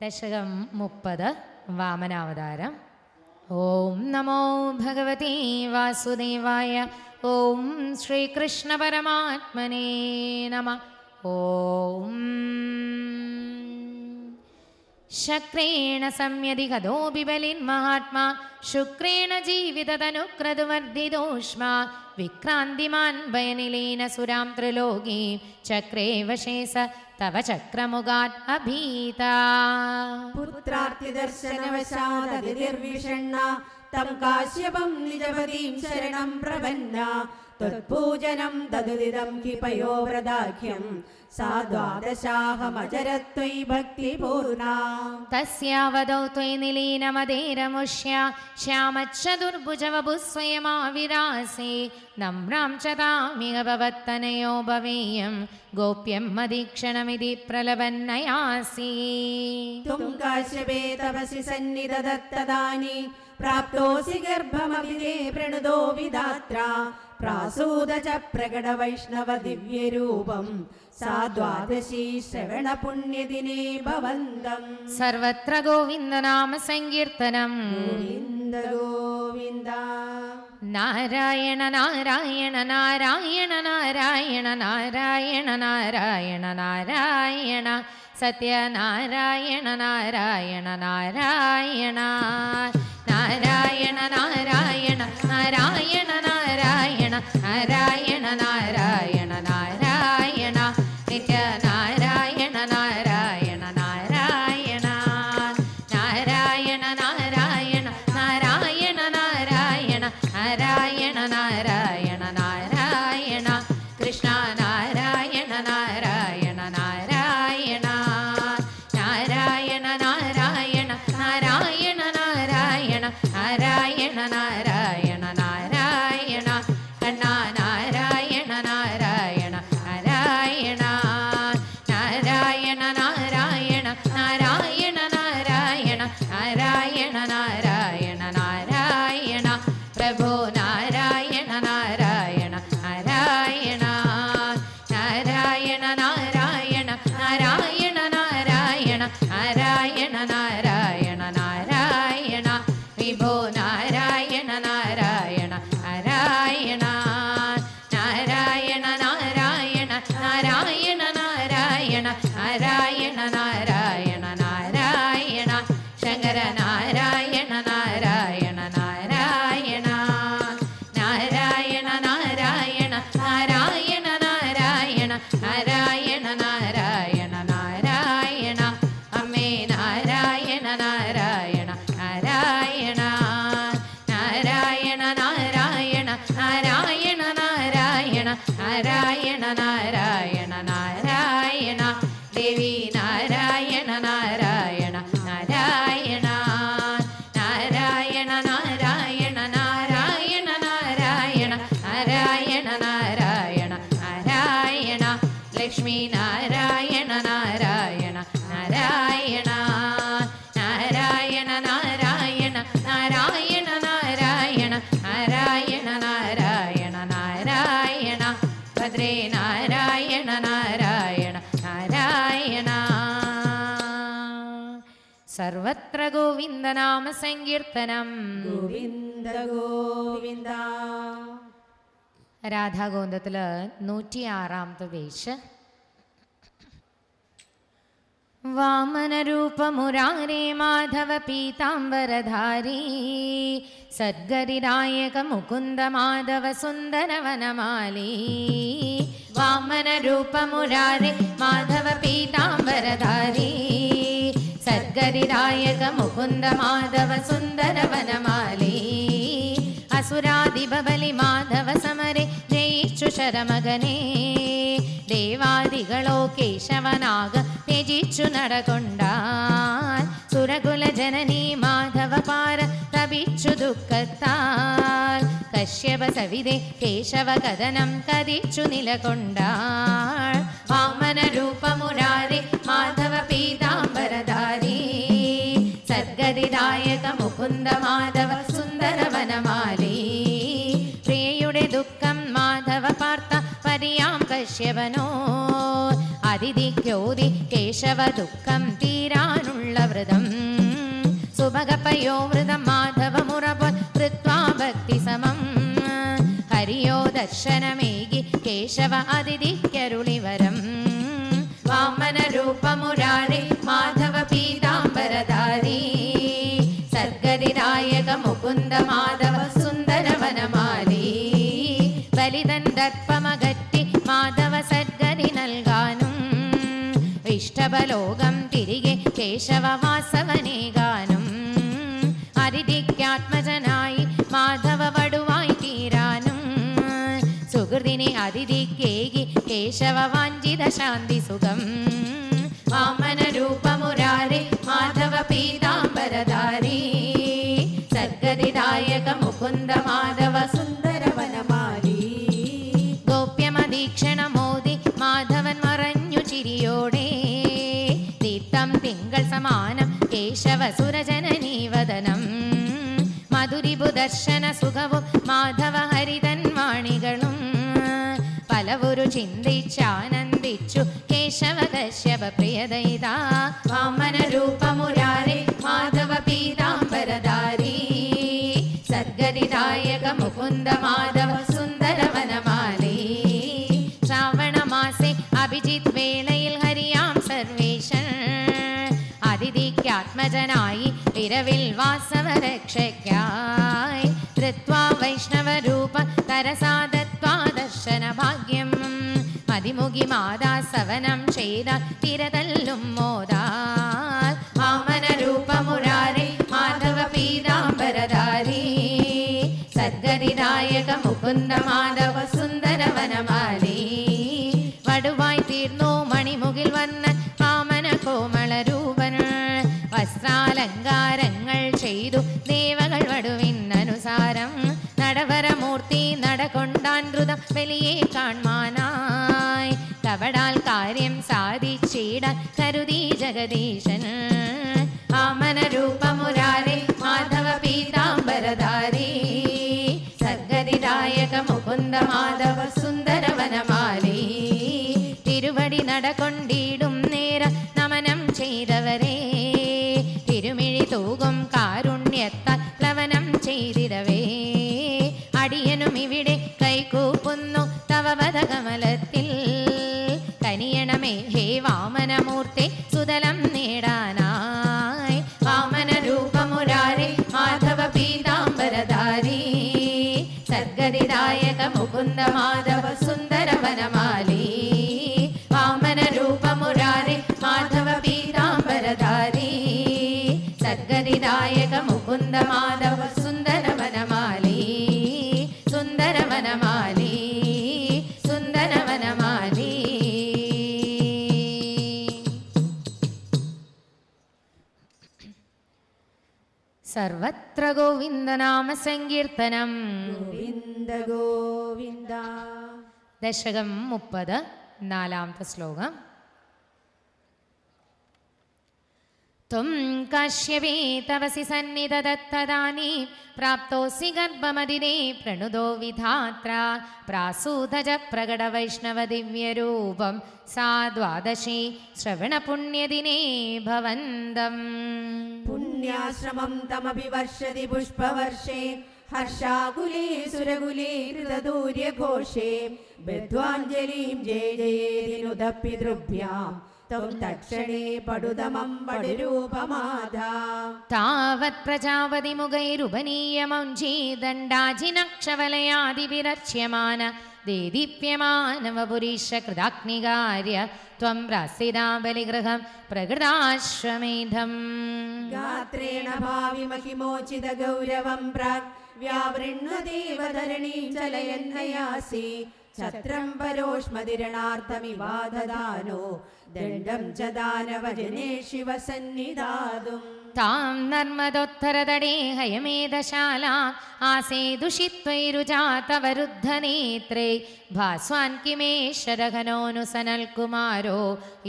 ദശകം 30 വാമനാവതാരം. ഓം നമോ ഭഗവതേ വാസുദേവായ. ഓം ശ്രീകൃഷ്ണ പരമാത്മനേ നമഃ. ഓം ശക്രേണ സംയതിഗതോ ബിബലിന്മഹാത്മാ ശുക്രേണ ജീവിതതനുക്രതുവർദ്ധിതോഷ്മാ വിക്രാന്തിമാൻ ഭയനിലീന സുരാം ത്രിലോകീം ചക്രേ വശേസ തവ ചക്രമുഖാത് അഭീതാ. പുത്രാർത്തിദർശനവശാദതിർവിഷണ്ണ തം കാശ്യപം നിജപദീം ശരണം പ്രപന്ന തത്പൂജനം തദുദിതം ഹി പയോവ്രതാഖ്യം സാ ദ്വാദശാഹമചരത്വയി ഭക്തിപൂർണാ. തസ്യാവദൗ ത്വയി നിലീനമദേരമുഷ്യ ശ്യാമച്ചതുർഭുജവപു സ്വയമാവിരാസേ നമ്രാം ച താമിഹ ഭവത്തനയോ ഭവേയം ഗോപ്യം മദീക്ഷണമിതി പ്രലപന്നയാസി. ത്വം കാശ്യപേ തപസി സന്നിധദത്തദാനി പ്രാപ്തോസി ഗർഭമവിദേ പ്രണുതോ വിധാത്രാ പ്രാസൂത ച പ്രകട വൈഷ്ണവ ദിവ്യരൂപം സാ ദ്വാദശീ ശ്രവണ പുണ്യദിനേ ഭവന്തം. സർവത്ര ഗോവിന്ദനാമ സങ്കീർത്തനം. ഗോവിന്ദ ഗോവിന്ദ. നാരായണ നാരായണ നാരായണ നാരായണ നാരായണ നാരായണ നാരായണ സത്യനാരായണ നാരായണ നാരായണ നാരായണ നാരായണ നാരായണ നാരായണ നാരായണ നാരായണ നാരായണ നിത്യനാരായണ നാരായണ നാരായണ നാരായണ നാരായണ നാരായണ നാരായണ നാരായണ നാരായണ നാരായണ കൃഷ്ണ നാരായണ നാരായണ നാരായണ നാരായണ നാരായണ നാരായണ നാരായണ നാരായണ നാരായണ നാരായണ കണ്ണ നാരായണ നാരായണ നാരായണ നാരായണ നാരായണ നാരായണ നാരായണ നാരായണ നാരായണ നാരായണ പ്രഭോ നാരായണ നാരായണ നാരായണ നാരായണ നാരായണ നാരായണ നാരായണ നാരായണ നാരായണ നാരായണ വിഭോ നാരായണ നാരായണ നാരായണ നാരായണ നാരായണ നാരായണ നാരായണ നാരായണ നാരായണ നാരായണ ശങ്കര നാരായണ നാരായണ നാരായണ നാരായണ നാരായണ നാരായണ നാരായണ നാരായണ നാരായണ നാരായണ അമ്മേ നാരായണ നാരായണ നാരായണ നാരായണ നാരായണ നാരായണ നാരായണ നാരായണ നാരായണ നാരായണ ദേവി നാരായണ നാരായണ നാരായണ നാരായണ നാരായണ നാരായണ നാരായണ നാരായണ നാരായണ നാരായണ ലക്ഷ്മി നാരായണ നാരായണ നാരായണ നാരായണ നാരായണ നാരായണ നാരായണ നാരായണ നാരായണ നാരായണ ഭദ്രേ നാരായണ നാരായണ നാരായണ സർവത്ര ഗോവിന്ദനാമ സങ്കീർത്തനം. ഗോവിന്ദ ഗോവിന്ദ. രാധാഗോവിന്ദത്തില് 106ാമത്തെ പേജ്. വാമനരൂപമുരാരേ മാധവ പീതാംബരധാരീ സദ്ഗരിരായക മുകുന്ദ മാധവ സുന്ദരവനമാലീ. വാമനരൂപമുരാരേ മാധവ പീതാംബരധാരീ സദ്ഗരിരായക മുകുന്ദ മാധവ സുന്ദരവനമാലീ. അസുരാധിപബലി മാധവ സമരെ ജയിച്ചു ശരമകനേ ദേവാദികളോ കേശവനാക ത്യജിച്ചു നടകൊണ്ടാൻ സുരകുല ജനനീ മാധവ പാര തപിച്ചു ദുഃഖത്താൽ കശ്യപ സവിതേ കേശവ കഥനം കതിച്ചു നിലകൊണ്ടാൾ. വാമന രൂപമുരാരേ മാധവ പീതാംബരധാരീ സദ്ഗതിദായക മുകുന്ദ മാധവ സുന്ദരവനമാലീ. പ്രിയയുടെ ദുഃഖം മാധവ പാർത്ത പരിയാം കശ്യപനോ അതിഥിക്യോതി കേശവ ദുഃഖം തീരാനുള്ള മാധവമുള്ള വ്രതം സുഭഗപയോവൃതം മാധവമുറപൊൻ കൃത്വാ ഭക്തി സമം ഹരിയോ ദർശനമേകി കേശവ അതിഥിക്കരുളിവരം വാമന രൂപമുരാരി മാധവ പീതാംബരധാരി സർഗതിദായക മുകുന്ദ മാധവ സുന്ദരവനമാലി ബലിതൻ ദർപ്പമകറ്റി മാധവ സദ്ഗതി നൽകാനും ഇഷ്ടബലോകം തിരികെ കേശവ വാസവനേകാനും അതിഥിക്കാത്മജനായി മാധവ വടുവായി തീരാനും സുഹൃതിനെ അതിഥിക്കേകി കേശവ വാഞ്ചിത ശാന്തി സുഖം വാമന രൂപമുരാരി മാധവ പീതാംബരധാരി സർഗതിദായക മുകുന്ദ മാധവ സുന്ദരവനമാലി ഗോപ്യമദീക്ഷണമോദി മാധവൻ മറഞ്ഞു ചിരിയോടെ ദീപ്തം തിങ്കൾ സമാനം കേശവ സുരജനനീവദനം മധുരിപു ദർശന സുഖവും മാധവ ഹരിതൻ വാണികളും പലവുരു ചിന്തിച്ചാനന്ദിച്ചു കേശവ കശ്യപ പ്രിയദയിതാ വാമന രൂപമുരാരി മാധവ പീതാംബരധാരി സർഗതിദായക മുകുന്ദ മാധവ സുന്ദരവനമാലി ശ്രാവണമാസെ അഭിജിത് വേളയിൽ ഹരിയാം സർവേശൻ അതിഥിക്കാത്മജനായി വിരവിൽ വാസവരക്ഷയ്ക്കായി ധൃത്വാ വൈഷ്ണവരൂപ തരസാദത്വാ ദർശന ഭാഗ്യം മതിമുഖി മാതാ സവനം ചെയ്താൽ തിരതല്ലും മോദാൽ വാമന രൂപമുരാരി മാധവ പീതാംബരധാരി സദ്ഗതിദായക മുകുന്ദ മാധവ സുന്ദരവനമാലി വടുവായി തീർന്നു മണിമുകിൽ വന്ന വാമന കോമള രൂപൻ വസ്ത്രാലങ്കാരങ്ങൾ ചെയ്തു ദേവകൾ വടുവിനനുസാരം നടവരമൂർത്തി നടകൊണ്ടാൻ ദ്രുതം വലിയെ കാൺമാനായി കവടാൽ കാര്യം സാധിച്ചിടാൻ കരുതി ജഗദീശൻ വാമന രൂപമുരാരി മാധവ പീതാംബരധാരി സർഗതിദായക മുകുന്ദ മാധവ സുന്ദരവനമാലി തിരുവടി നടകൊണ്ടിടും നേര നമനം ചെയ്തവരെ തിരുമിഴി തൂകും കാരുണ്യത്താൽ പ്ലവനം ചെയ്തിടവേ അടിയനും ഇവിടെ കൈകൂപ്പുന്നു തവ പദകമലത്തിൽ കനിയണമേ ഹേ വാമനമൂർത്തി സുതലം നേടാനായി വാമന രൂപമുരാരി മാധവ പീതാംബരധാരി സർഗതിദായക മുകുന്ദ മാധവ സുന്ദരവനമാലി വാമന രൂപമുരാരി മാധവ പീതാംബരധാരി സർഗതിദായക മുകുന്ദ മാധവ സുന്ദരവനമാലി സുന്ദരവനമാലി സുന്ദരവനമാലി സർവത്ര ഗോവിന്ദനാമ സങ്കീർത്തനം ഗോവിന്ദ ഗോവിന്ദ. ദശകം 30 നാലാമത്തെ ശ്ലോകം. ത്വം കാശ്യപേ തപസി സന്നിധദത്തദാനീം പ്രാപ്തോസി ഗർഭമദിനേ പ്രണുദോ വിധാത്ര പ്രാസൂതജ പ്രകട വൈഷ്ണവ ദിവ്യരൂപം സാ ദ്വാദശി ശ്രവണപുണ്യദിനേ ഭവന്തം. പുണ്യാശ്രമം തമഭിവർഷതി പുഷ്പവർഷേ ഹർഷാകുലേ സുരകുലേ കൃതദൂര്യഘോഷേ ബദ്ധ്വാഞ്ജലിം ജയ ജയേതിനുദപ്പിതൃഭ്യാം ത്വം തക്ഷണേ പടുതമം പടുരൂപമാധാ. താവത് പ്രജാപതി മുഖൈരുപനീയമൗഞ്ചീ ദണ്ഡാജിനക്ഷവലയാദിവിരച്യമാന ദേദീപ്യമാനവപുരീശ കൃതാഗ്നികാര്യ ത്വം പ്രാസിതാ ബലിഗൃഹം പ്രകൃതാശ്വമേധം. ഗാത്രേണ ഭാവി മഹിമോചിത ഗൗരവം പ്രാഗ് വ്യാവൃണ്വദേവധരണീം ചലയന്നയാസി ഛത്രം പരോഷ്മതിരണാർത്ഥമിവാദദാനോ ദണ്ഡം ച ദാനവജനേ ശിവസന്നിധാതും. താം നർമ്മദോത്തരതടേ ഹയമേധശാലാ ആസേദുഷിത്വൈരുജാതവരുദ്ധനേത്രേ ഭാസ്വാൻ കിമേശ്വരഘനോനുസനൽകുമാരോ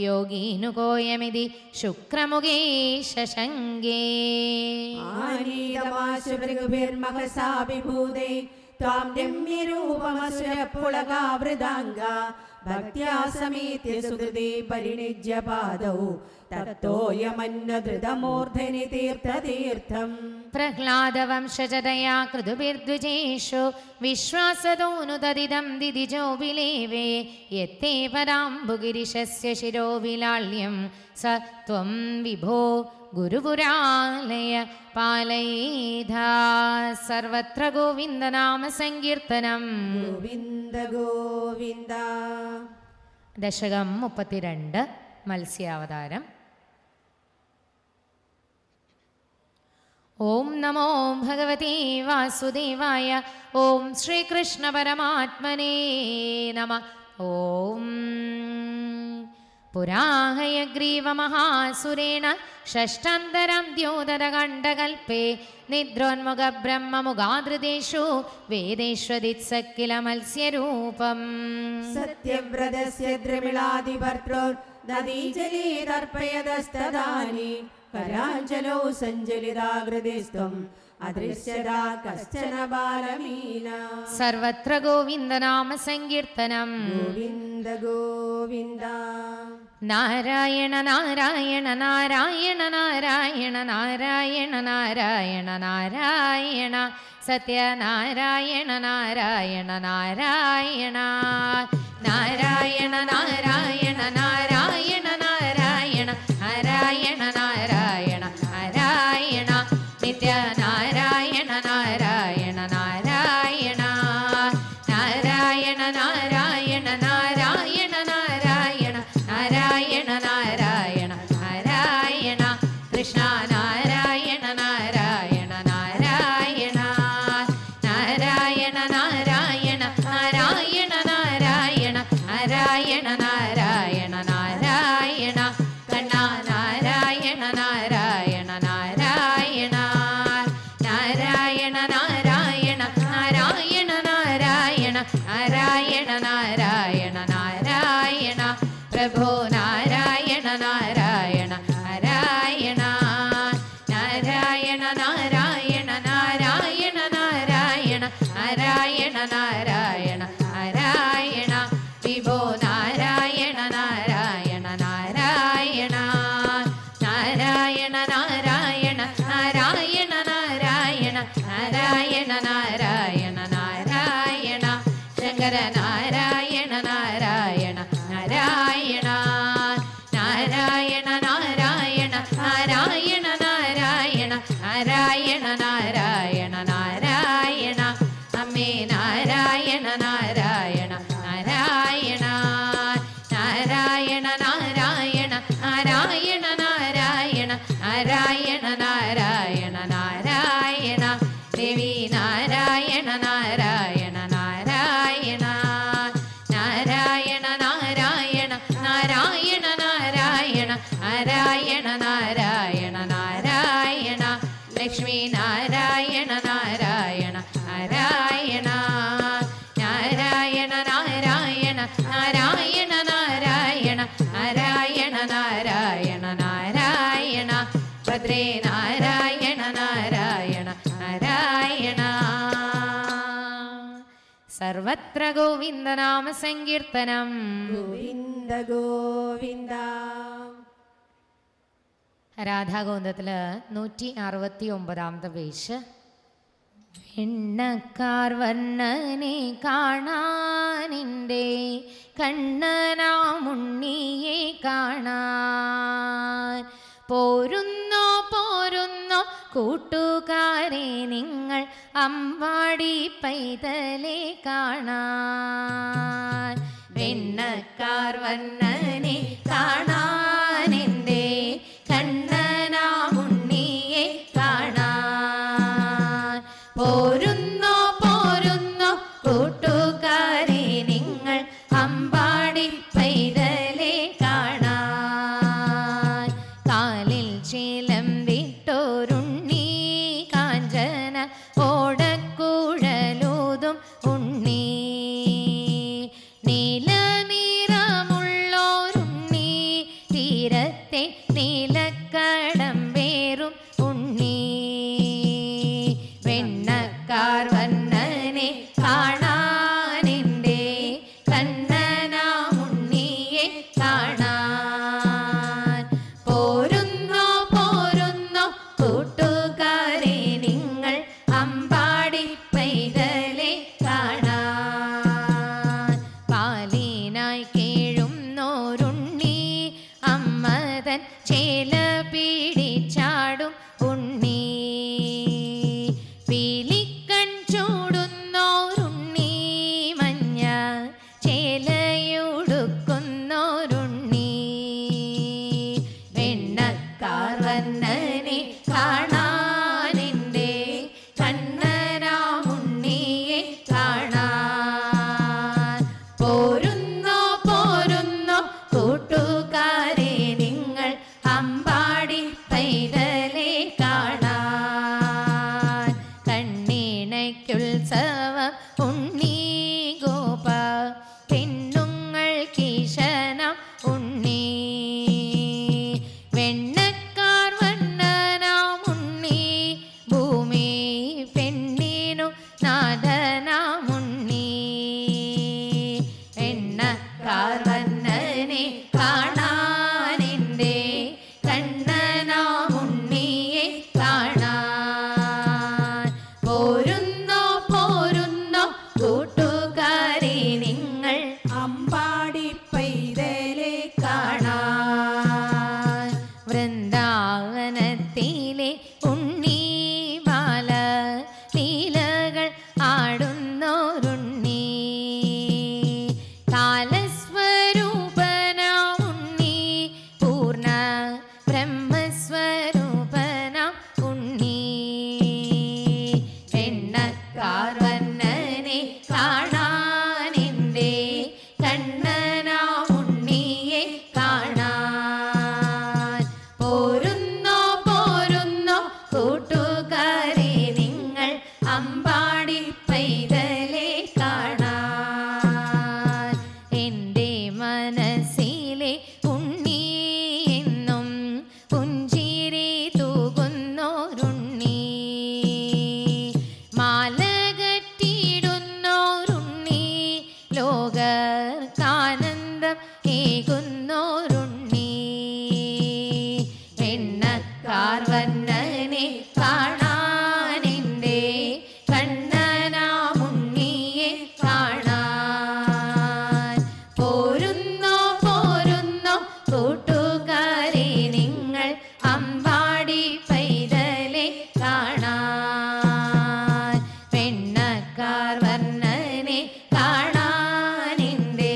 യോഗീനുകോയമിതി ശുക്രമുഖേ ശശങ്കേ. ആനീതമാശു ഭൃഗുഭിർമഹസാ വിഭൂതേ ത്വാം രമ്യരൂപമസുരപ്പുളകാവൃതാംഗ ഭക്ത്യാ സമീത്യ സുഹൃതി പരിണിജ്യ പാദൗ തത്തോയമന്നധൃതമൂർധനി തീർത്ഥതീർത്ഥം പ്രഹ്ലാദവംശജതയാ കൃതുഭിർദ്വിജേഷു വിശ്വാസതോനുതദിദം ദിദിജോ വിലേവേ യത്തേ പരാംബുഗിരിശസ്യ ശിരോ വിലാള്യം സ ത്വം വിഭോ ഗുരുപുരാലയ പാലയേധാ സർവത്ര ഗോവിന്ദനാമ സങ്കീർത്തനം. ഗോവിന്ദ ഗോവിന്ദ. ദശകം 32 മത്സ്യാവതാരം. ഓം നമോ ഭഗവതേ വാസുദേവായ. ഓം ശ്രീകൃഷ്ണ പരമാത്മനേ നമ. ഓം പുരാഹയഗ്രീവമഹാസുരേണ ഷഷ്ടാന്തരം ദ്യോതരകണ്ഠകൽപേ നിദ്രോന്മുഖ ബ്രഹ്മമുഖാദൃതേഷു വേദേഷ്വദിത്സക്കില മത്സ്യരൂപം സത്യവ്രതസ്യ ദ്രമിളാദിഭർത്തൃ നദീജലേ തർപ്പയതസ്തദാനി കരാഞ്ജലോ സഞ്ജലിതാകൃതിസ്ത്വം അദൃശ്യതാ കശ്ചന ബാലമീന. സർവത്ര ഗോവിന്ദനാമ സങ്കീർത്തനം. ഗോവിന്ദ ഗോവിന്ദ. നാരായണ നാരായണ നാരായണ നാരായണ നാരായണ നാരായണ നാരായണ സത്യനാരായണ നാരായണ നാരായണ നാരായണ നാരായണ നാരായണ നാരായണ നാരായണ നാരായണ നാരായണ നിത്യനാരായണ നാരായണ നാരായണ നാരായണ നാരായണ നാരായണ നാരായണ നാരായണ നാരായണ നാരായണ കൃഷ്ണ നാരായണ നാരായണ നാരായണ നാരായണ നാരായണ നാരായണ നാരായണ നാരായണ നാരായണ നാരായണ കണ്ണ നാരായണ നാരായണ നാരായണ നാരായണ നാരായണ നാരായണ നാരായണ നാരായണ നാരായണ നാരായണ പ്രഭോ നാരായണ നാരായണ നാരായണ നാരായണ നാരായണ നാരായണ നാരായണ നാരായണ നാരായണ നാരായണ വിഭോ നാരായണ നാരായണ നാരായണ നാരായണ നാരായണ നാരായണ നാരായണ നാരായണ നാരായണ നാരായണ ശങ്കര നാരായണ നാരായണ നാരായണ നാരായണ നാരായണ നാരായണ നാരായണ നാരായണ നാരായണ നാരായണ അമ്മേ നാരായണ നാരായണ നാരായണ നാരായണ നാരായണ നാരായണ നാരായണ നാരായണ നാരായണ നാരായണ ദേവി നാരായണ നാരായണ നാരായണ നാരായണ നാരായണ നാരായണ നാരായണ നാരായണ നാരായണ നാരായണ ലക്ഷ്മി നാരായണ നാരായണ നാരായണ നാരായണ നാരായണ നാരായണ നാരായണ നാരായണ നാരായണ നാരായണ ഭദ്രേ നാരായണ നാരായണ നാരായണ സർവത്ര ഗോവിന്ദനാമ സങ്കീർത്തനം. ഗോവിന്ദ ഗോവിന്ദ. രാധാഗോവിന്ദത്തില് 169 പേജ്. എണ്ണക്കാർ വർണ്ണനെ കാണാനിൻ്റെ കണ്ണനാമുണ്ണിയെ കാണാൻ പോരുന്നോ പോരുന്നോ കൂട്ടുകാരെ നിങ്ങൾ അമ്പാടി പൈതലെ കാണാൻ. എണ്ണക്കാർ വർണ്ണനെ കാണാനെൻ്റെ കണ്ണനാമുണ്ണിയെ കാണാൻ പോരുന്നോ പോരുന്നോ കൂട്ടുകാരെ നിങ്ങൾ അമ്പാടി പൈതലെ കാണാൻ. കാലിൽ ചിലം വിട്ടോരുണ്ണി കാഞ്ചന ഓടക്കുഴലൂതും ഉണ്ണി നീല നിറമുള്ളോ പോരുന്നോ പോരുന്നോ കൂട്ടുകാരെ നിങ്ങൾ അമ്പാടി പൈതലെ കാണാൻ. കണ്ണീണയ്ക്കുത്സവം ഉണ്ണി ഗോപ പെണ്ണുങ്ങൾ കീശനം ഉണ്ണി. വെണ്ണക്കാർ വണ്ണനാം ഉണ്ണി ഭൂമി പെണ്ണിനു നാഥനാം ഉണ്ണി. എണ്ണക്കാർ വണ്ണനെ കാണാനെൻ്റെ കണ്ണനാം ഉണ്ണിയെ കാണാൻ. പോരുന്നോ പോരുന്നോ കൂട്ടുകാരെ നിങ്ങൾ അമ്പാടി പൈതലെ കാണാൻ. വൃന്ദാവനത്തിലെ ഉണ്ണി ബാല ലീലകൾ ആടുന്നോരുണ്ണി. കാലസ്വരൂപനാം ഉണ്ണി പൂർണ്ണ ബ്രഹ്മസ്വരൂപനാം ഉണ്ണി. എണ്ണക്കാർ വണ്ണനെ കാണാനെൻ്റെ കണ്ണനാം ഉണ്ണിയെ കാണാൻ. പോരുന്നോ പോരുന്നോ കൂട്ടുകാരെ നിങ്ങൾ അമ്പാടി പൈതലെ കാണാൻ. എൻ്റെ മനസ്സിലെ ഉണ്ണി എന്നും പുഞ്ചിരി തൂകുന്നോരുണ്ണി. മാലകറ്റിടുന്നോരുണ്ണി ലോകർക്കാനന്ദം ഏകുന്നോരുണ്ണി. എണ്ണക്കാർ വണ്ണനെ കാണാനെൻ്റെ കണ്ണനാം ഉണ്ണിയെ കാണാൻ. പോരുന്നോ പോരുന്നോ കൂട്ടുകാരെ നിങ്ങൾ അമ്പാടി പൈതലെ കാണാൻ. പെണ്ണക്കാർ വർണ്ണനെ കാണാനെൻ്റെ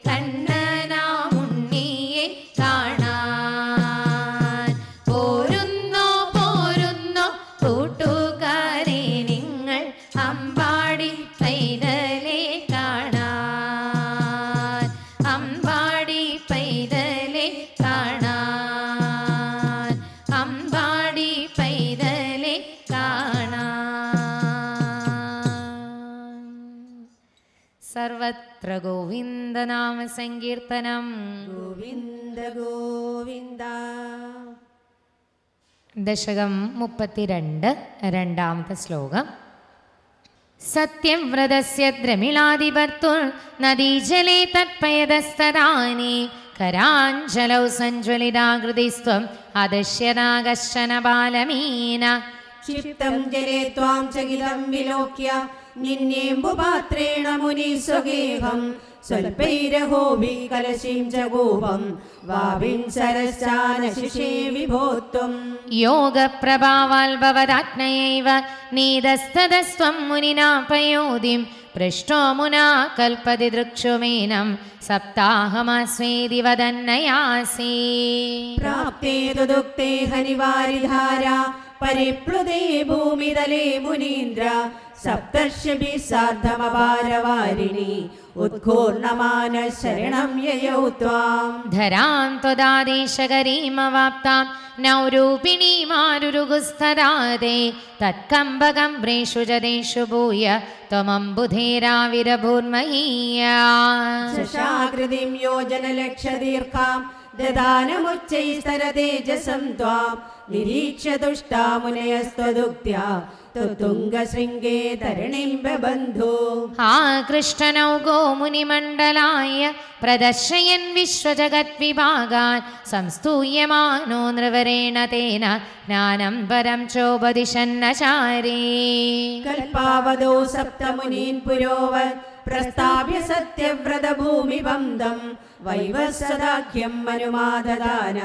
കണ്ണനാം ഉണ്ണിയെ കാണാൻ. പോരുന്നോ പോരുന്നോ കൂട്ടുകാരെ നിങ്ങൾ അമ്പാടി പൈതലെ കാണാൻ. അമ്പാടി പൈതലെ കാണാൻ. അമ്പാടി പൈതലെ കാണാൻ. സർവത്ര ഗോവിന്ദനാമ സങ്കീർത്തനം. ഗോവിന്ദ ഗോവിന്ദ. ദശകം 32 രണ്ടാമത്തെ ശ്ലോകം. സത്യവ്രതസ്യ ദ്രമിളാദിഭർത്തുർ നദീജലേ തത്പയതസ്തദാനി കരാഞ്ജലൗ സഞ്ജ്വലിതാകൃതിസ്ത്വം അദശ്യനാകശ്ചന ബാലമീന. ക്ഷിപ്തം ജലേ ത്വാം ചകിതം വിലോക്യ നിന്നേമ്പുപാത്രേണ മുനി സ്വഗേഹം സ്വൽപൈരഹോഭി കലശീം ച ഗോപം വാവിൻസരശ്ചാനശിഷേ വിഭോത്വം. യോഗപ്രഭാവാൽ ഭവതാജ്ഞയൈവ നീതസ്തതസ്ത്വം മുനിനാ പയോധിം പൃഷ്ടോ മുനാ കൽപ്പതി ദൃക്ഷുമേനം സപ്താഹമാസ്വേതി വദന്നയാസി. പ്രാപ്തേ തുദുക്തേ ഹരിവാരിധാര പരിപ്ലുതേ ഭൂമിതലേ മുനീന്ദ്ര സപ്തർഷിഭിः സാർദ്ധമപാരവാരിണി ഉത്ഘൂർണമാന ശരണം യയൗ ത്വാം. ധരാം ത്വദാദേശകരീമവാപ്താം നൗരൂപിണീമാരുരുഗുസ്തദാതേ തത്കമ്പകംബ്രേഷു ജദേഷു ഭൂയ ത്വമംബുധേരാവിരഭൂർമഹീയാ. ശശാകൃതിം യോജനലക്ഷദീർഘാം ദദാനമുಚ್ಚൈസ്തരതേജസം ത്വാം നിരീക്ഷ്യ തുഷ്ടാ മുനയസ്ത്വദുക്ത്യാ തുംഗശൃംഗേ തരുണിം ബബന്ധു. ആകൃഷ്ടനൗഗോ മുനിമണ്ഡലായ പ്രദർശയൻ വിശ്വജഗദ്വിഭാഗാൻ സംസ്തൂയമാനോ നൃവരേണ തേന ജ്ഞാനം പരം ചോപദിശന്നചാരേ. കൽപ്പാവതോ സപ്തമുനീൻ പുരോവത് പ്രസ്ഥാപ്യ സത്യവ്രതഭൂമിബന്ധം വൈവസ്വദാഖ്യം മനുമാദദാന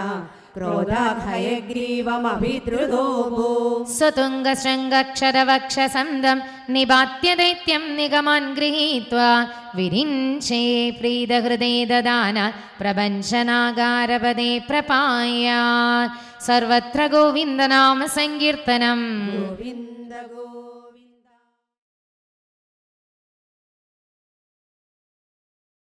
ക്രോധാഹയഗ്രീവമഭിദ്രുതോ ഭൂ. സ്വതുംഗശൃംഗക്ഷരവക്ഷസന്ധം നിപാത്യ ദൈത്യം നിഗമാൻ ഗൃഹീത്വാ വിരിഞ്ചേ പ്രീതഹൃദേ ദദാന പ്രപഞ്ചനാകാരപദേ പ്രപായ. സർവത്ര ഗോവിന്ദനാമ സങ്കീർത്തനം. ഗോവിന്ദ ഗോ